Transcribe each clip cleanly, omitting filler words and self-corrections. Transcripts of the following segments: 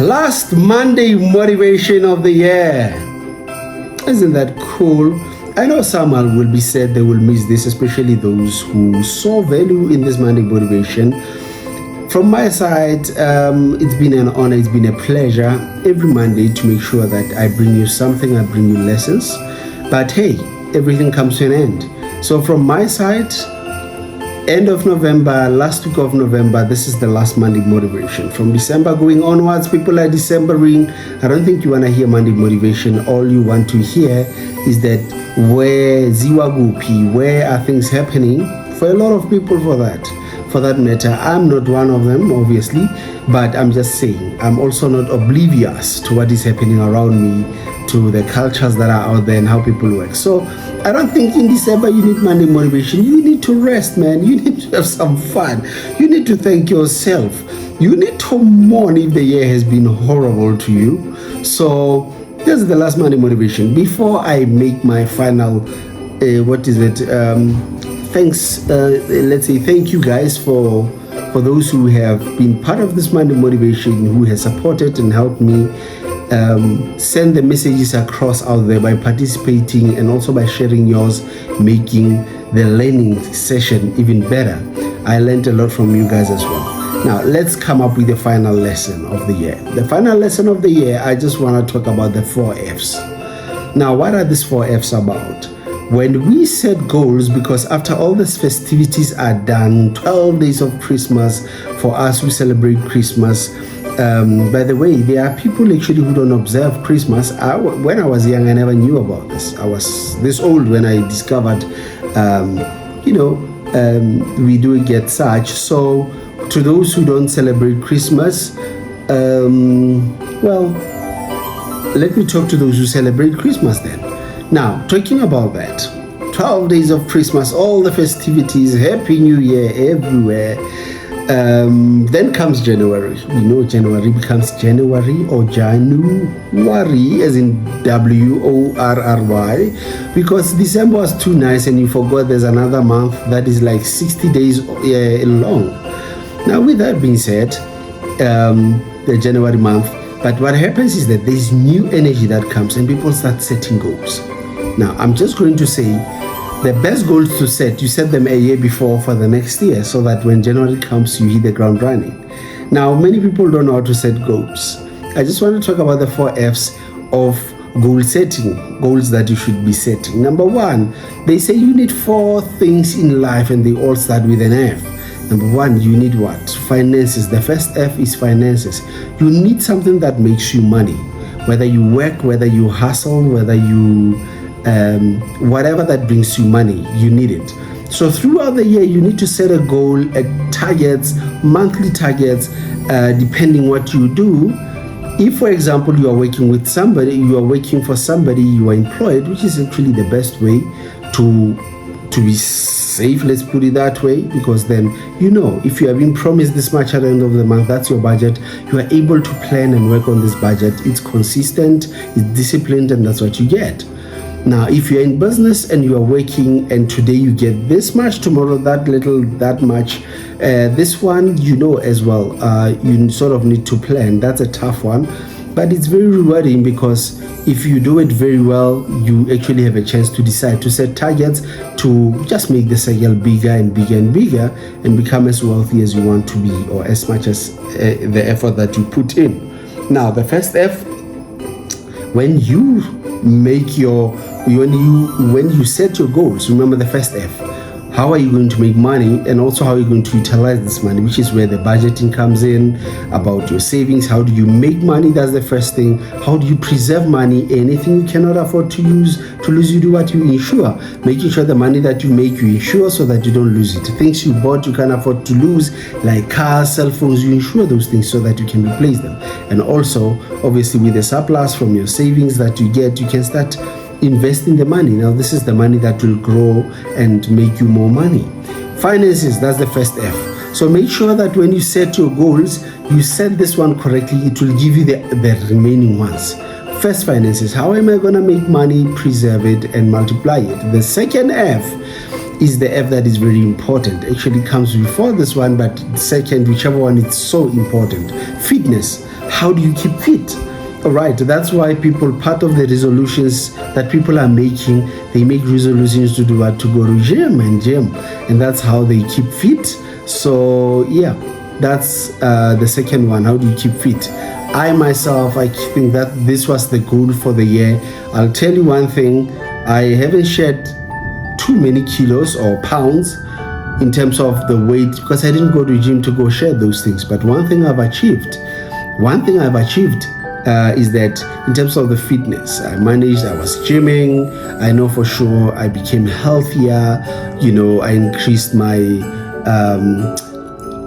Last Monday motivation of the year. Isn't that cool? I know some will be sad they will miss this, especially those who saw value in this Monday motivation. From my side, it's been an honor, it's been a pleasure every Monday to make sure that I bring you something, I bring you lessons. But hey, everything comes to an end. So from my side, end of November, last week of November, this is the last Monday motivation. From December going onwards, people are Decembering. I don't think you want to hear Monday motivation. All you want to hear is that where Ziwa Gupi, where are things happening for a lot of people for that. For that matter, I'm not one of them, obviously, but I'm just saying, I'm also not oblivious to what is happening around me, to the cultures that are out there and how people work. So I don't think in December you need Monday motivation. You need to rest, man. You need to have some fun. You need to thank yourself. You need to mourn if the year has been horrible to you. So this is the last Monday motivation. Before I make my final, thanks, let's say thank you guys for those who have been part of this Monday motivation, who has supported and helped me send the messages across out there by participating and also by sharing yours, making the learning session even better. I learned a lot from you guys as well. Now let's come up with the final lesson of the year. The final lesson of the year, I just want to talk about the 4 F's. Now, what are these 4 F's about? When we set goals, because after all these festivities are done, 12 days of Christmas, for us who celebrate Christmas. By the way, there are people actually who don't observe Christmas. When I was young, I never knew about this. I was this old when I discovered, we do get such. So to those who don't celebrate Christmas, let me talk to those who celebrate Christmas then. Now, talking about that, 12 days of Christmas, all the festivities, Happy New Year everywhere. Then comes January. We know January becomes January or January, as in WORRY, because December was too nice and you forgot there's another month that is like 60 days long. Now, with that being said, the January month, but what happens is that there's new energy that comes and people start setting goals. Now, I'm just going to say the best goals to set, you set them a year before for the next year so that when January comes, you hit the ground running. Now, many people don't know how to set goals. I just want to talk about the 4 F's of goal setting, goals that you should be setting. Number 1, they say you need 4 things in life and they all start with an F. Number 1, you need what? Finances. The first F is finances. You need something that makes you money. Whether you work, whether you hustle, whether you whatever that brings you money, you need it. So throughout the year, you need to set a goal, targets, monthly targets, depending what you do. If, for example, you are working with somebody, you are working for somebody, you are employed, which is actually the best way to be safe, let's put it that way, because then if you have been promised this much at the end of the month, that's your budget, you are able to plan and work on this budget. It's consistent, it's disciplined, and that's what you get. Now, if you're in business and you are working and today you get this much, tomorrow that little, that much, this one, as well, you sort of need to plan. That's a tough one, but it's very rewarding because if you do it very well, you actually have a chance to decide to set targets to just make the cycle bigger and bigger and bigger and become as wealthy as you want to be, or as much as the effort that you put in. Now, the first F, when you set your goals, remember the first F. How are you going to make money, and also how are you going to utilize this money, which is where the budgeting comes in, about your savings. How do you make money? That's the first thing. How do you preserve money? Anything you cannot afford to lose, you do what? You insure. Making sure the money that you make, you insure so that you don't lose it. Things you bought you can't afford to lose, like cars, cell phones, you insure those things so that you can replace them. And also, obviously, with the surplus from your savings that you get, you can start investing the money. Now, this is the money that will grow and make you more money. Finances, that's the first F. So make sure that when you set your goals, you set this one correctly. It will give you the remaining ones. First, finances. How am I going to make money, preserve it, and multiply it? The second F is the F that is very important. Actually comes before this one, but second, whichever one, it's so important. Fitness. How do you keep fit? All right, that's why part of the resolutions that people are making, they make resolutions to do what? To go to gym, and that's how they keep fit. So yeah, that's the second one. How do you keep fit? I myself, I think that this was the goal for the year. I'll tell you one thing, I haven't shed too many kilos or pounds in terms of the weight, because I didn't go to the gym to go share those things. But one thing I've achieved is that in terms of the fitness, I was gymming. I know for sure I became healthier. I increased my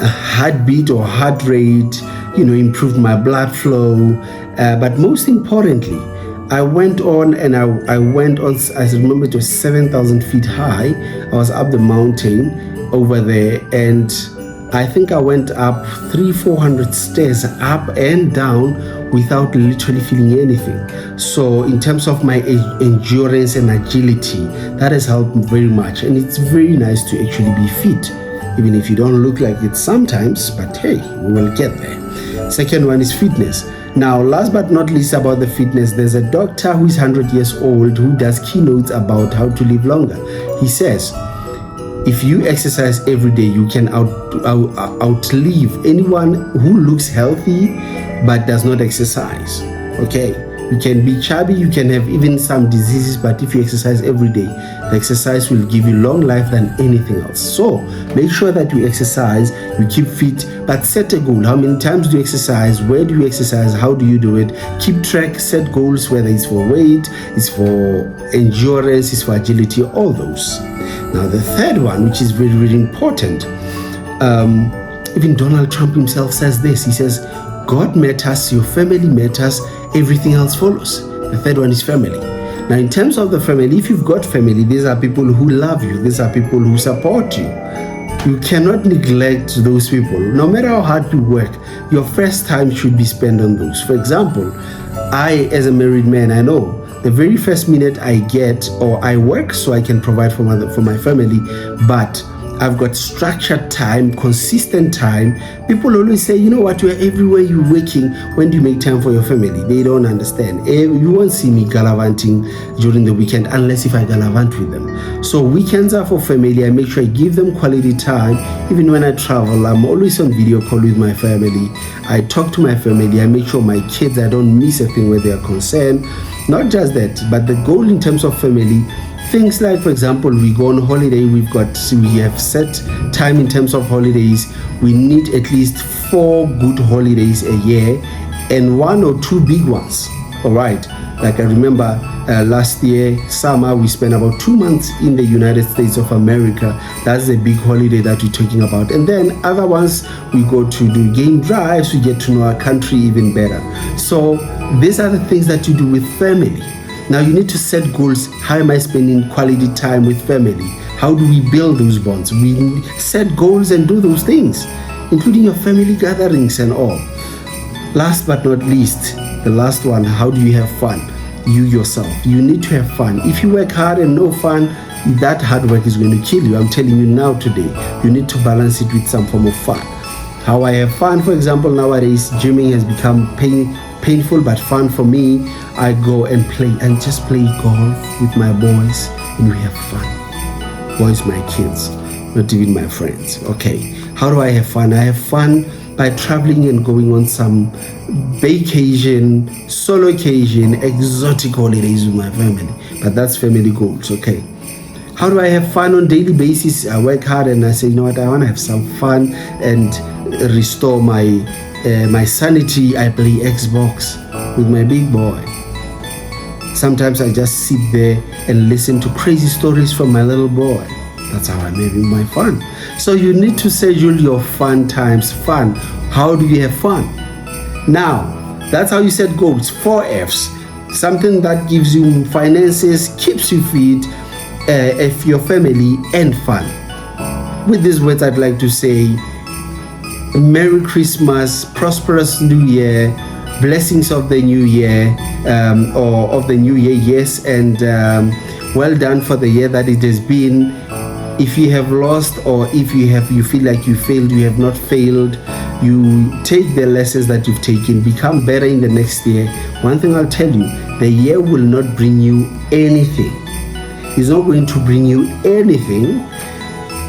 heartbeat or heart rate, improved my blood flow. But most importantly, I went on, I remember it was 7,000 feet high. I was up the mountain over there, and I think I went up 300-400 stairs up and down without literally feeling anything. So in terms of my endurance and agility, that has helped me very much. And it's very nice to actually be fit, even if you don't look like it sometimes, but hey, we will get there. Second one is fitness. Now, last but not least about the fitness, there's a doctor who is 100 years old who does keynotes about how to live longer. He says, if you exercise every day, you can outlive anyone who looks healthy but does not exercise. Okay, you can be chubby, you can have even some diseases, but if you exercise every day, the exercise will give you long life than anything else. So make sure that you exercise, you keep fit, but set a goal. How many times do you exercise? Where do you exercise? How do you do it? Keep track, set goals, whether it's for weight, it's for endurance, it's for agility, all those. Now the third one, which is very, very important, even Donald Trump himself says this. He says, God matters, your family matters, everything else follows. The third one is family. Now in terms of the family, if you've got family, these are people who love you, these are people who support you. You cannot neglect those people. No matter how hard you work, your first time should be spent on those. For example, I, as a married man, I know the very first minute I get, or I work so I can provide for my family, but I've got structured time, consistent time. People always say, you know what, you're everywhere, you're working. When do you make time for your family? They don't understand. You won't see me gallivanting during the weekend unless if I gallivant with them. So weekends are for family. I make sure I give them quality time. Even when I travel, I'm always on video call with my family. I talk to my family. I make sure my kids, I don't miss a thing where they are concerned. Not just that, but the goal in terms of family, things like, for example, we go on holiday, we have set time in terms of holidays. We need at least 4 good holidays a year and 1 or 2 big ones. All right. Like I remember last year, summer, we spent about 2 months in the United States of America. That's a big holiday that we're talking about. And then other ones, we go to do game drives, we get to know our country even better. So these are the things that you do with family. Now you need to set goals. How am I spending quality time with family? How do we build those bonds? We set goals and do those things, including your family gatherings and all. Last but not least, the last one, how do you have fun? You yourself, you need to have fun. If you work hard and no fun, that hard work is going to kill you. I'm telling you now today, you need to balance it with some form of fun. How I have fun, for example, nowadays, gymming has become painful but fun for me. I go and just play golf with my boys, and we have fun. Boys, my kids, not even my friends. Okay, how do I have fun? I have fun by traveling and going on some vacation, solo occasion, exotic holidays with my family. But that's family goals, okay? How do I have fun on daily basis? I work hard and I say, you know what, I want to have some fun and restore my sanity. I play Xbox with my big boy. Sometimes I just sit there and listen to crazy stories from my little boy. That's how I'm having my fun. So you need to schedule your fun times. Fun. How do you have fun? Now, that's how you set goals. 4 F's. Something that gives you finances, keeps you fit, if your family, and fun. With these words, I'd like to say, Merry Christmas, prosperous New Year, blessings of the New Year, or of the New Year, yes, and well done for the year that it has been. if you have lost, or if you feel like you failed, you have not failed. You take the lessons that you've taken, become better in the next year. One thing I'll tell you, the year will not bring you anything. It's not going to bring you anything.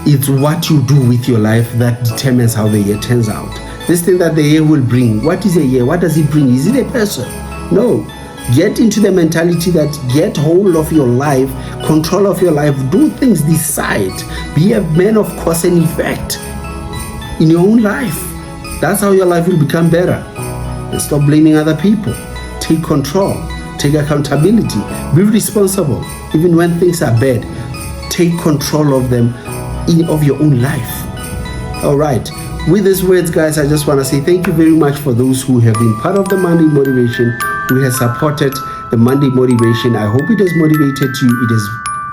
It's what you do with your life that determines how the year turns out. This thing that the year will bring, what is a year? What does it bring? Is it a person? No. Get into the mentality that get hold of your life, control of your life, do things, decide. Be a man of cause and effect in your own life. That's how your life will become better. And stop blaming other people. Take control. Take accountability. Be responsible. Even when things are bad, take control of them, of your own life. All right. With these words, guys, I just want to say thank you very much for those who have been part of the Monday Motivation, who has supported the Monday Motivation. I hope it has motivated you. It has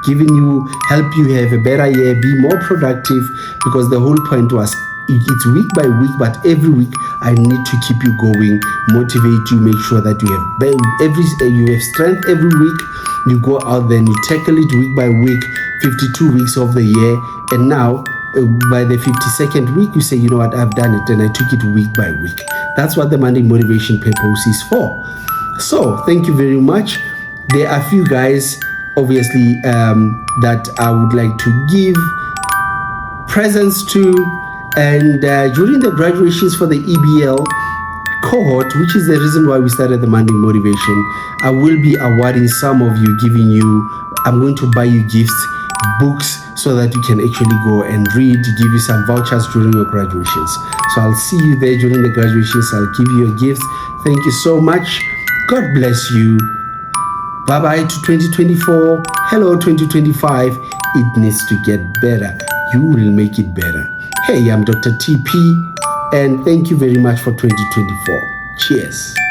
given you, help you have a better year, be more productive, because the whole point was it's week by week, but every week I need to keep you going, motivate you, make sure that you have strength every week. You go out there and you tackle it week by week, 52 weeks of the year, and now by the 52nd week you say, you know what, I've done it, and I took it week by week. That's what the Monday Motivation purpose is for. So thank you very much. There are a few guys obviously that I would like to give presents to. And during the graduations for the EBL cohort, which is the reason why we started the Monday Motivation, I will be awarding some of you, I'm going to buy you gifts, books, so that you can actually go and read, give you some vouchers during your graduations. So I'll see you there during the graduations. I'll give you your gifts. Thank you so much. God bless you. Bye-bye to 2024. Hello, 2025. It needs to get better. You will make it better. Hey, I'm Dr. TP, and thank you very much for 2024. Cheers.